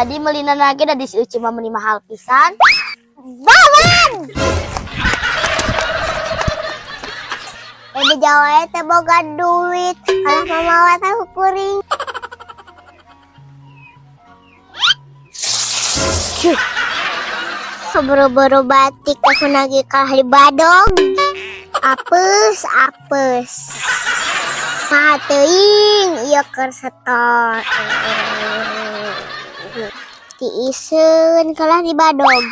terjadi melina lagi dan disiuci mah mahal pisan. Bawan! Ebe Jawa teh boga duit, kalah mamawa teh kuring. Boro-boro batik aku nagi kalah di badog. Apes. Mah teuing ieu keur setor. Tiiseun kalah di badog.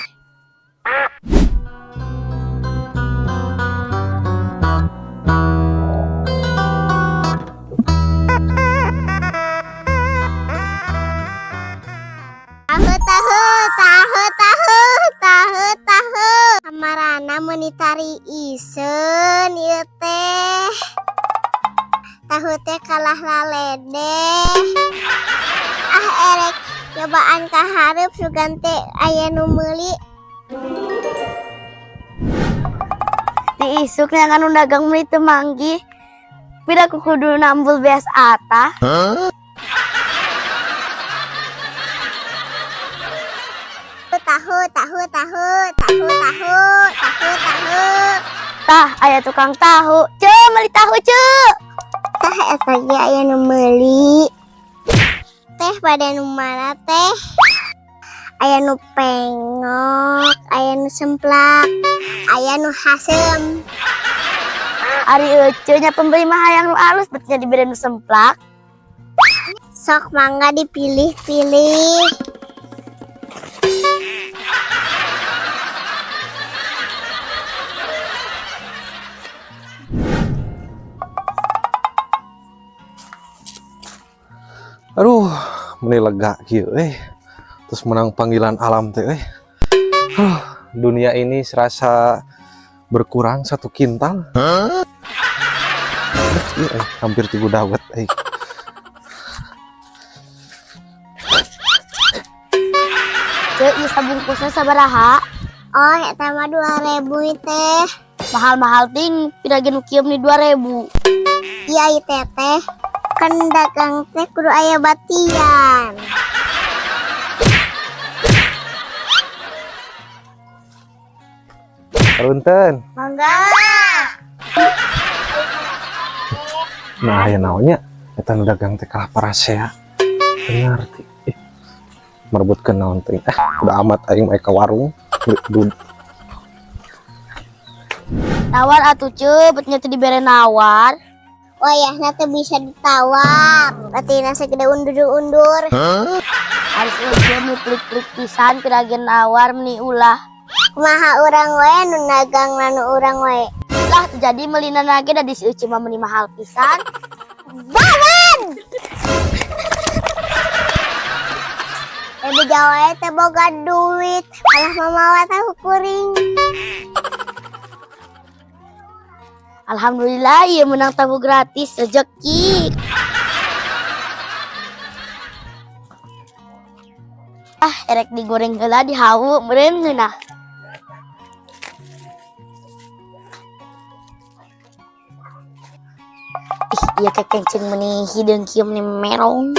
Tahu. Amarana menitari isen ieu teh. Tahu teh kalah laledeh. Erek cobaan kahareup sugan teh aya nu meuli. Di isuk yang anu dagang meuli teu manggih. Pida ku kudu nambul beas atah. Tahu. Tah, aya tukang tahu. Meuli tahu, Tah eta ge aya nu meuli. Teh pada nu mana teh? Aya nu pengok, aya nu semplak, aya nu hasem. Ari euceul nya pembeli mah hayang nu alus betnya dibere nu semplak. Sok mangga dipilih-pilih. Aduh, meni lega kieu terus menang panggilan alam teh dunia ini serasa berkurang 1 kintal. Hampir 3 dawet Ieu sabungkusna sabaraha? Oh, eta mah 2.000 teh. Mahal-mahal ting, pirageun nu kieu ni 2.000. Iya ieu teh. Kan dagang teh kudu aya batian. Punten. Mangga. Nah, aya naonnya eta nu dagang teh kalah parasea. Benar ti. Merebutkeun naon teh. Udah amat aing mae ka warung. Nawar atuh cepetnya teh dibere nawar. Wayahna teh bisa ditawar. Batina segede undur-undur. Harus euceul nu plik-plik pisan pirageun nawar meni ulah. Kumaha urang we nu dagang nu urang we. Lah terjadi melina lagi dan disiuci mah meni mahal pisan. Bawan! Ebe Jawa teh boga duit, kalah mamawa teh kuring. Alhamdulillah ieu menang tamu gratis rezeki. Erek digoreng heula di hawu meureun geunah. Ieu kekencing meuni hideung kieu meuni merong.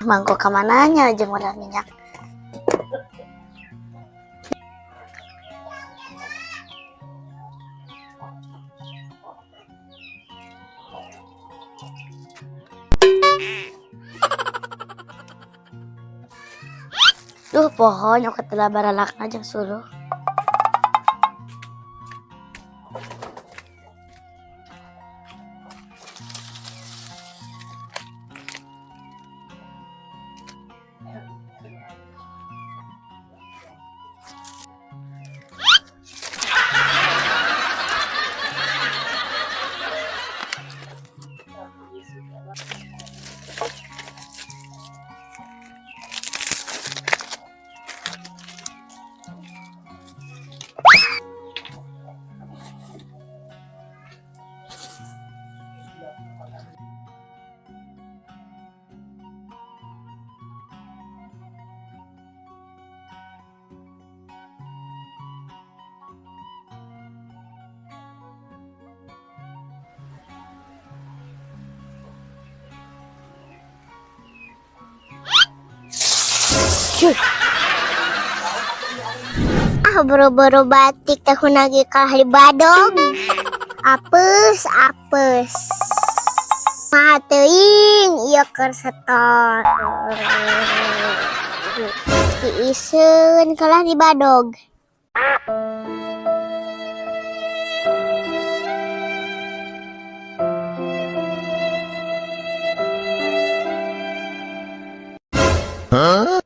Mangko ka mananya jeung modal minyak. Duh pohon nyokot telah baralakna jeung suruh. Ah, boro-boro batik tahun lagi kalah di badog. Apes, apes. Mateing, iya keur setor. Diisen kalah di badog. Hah?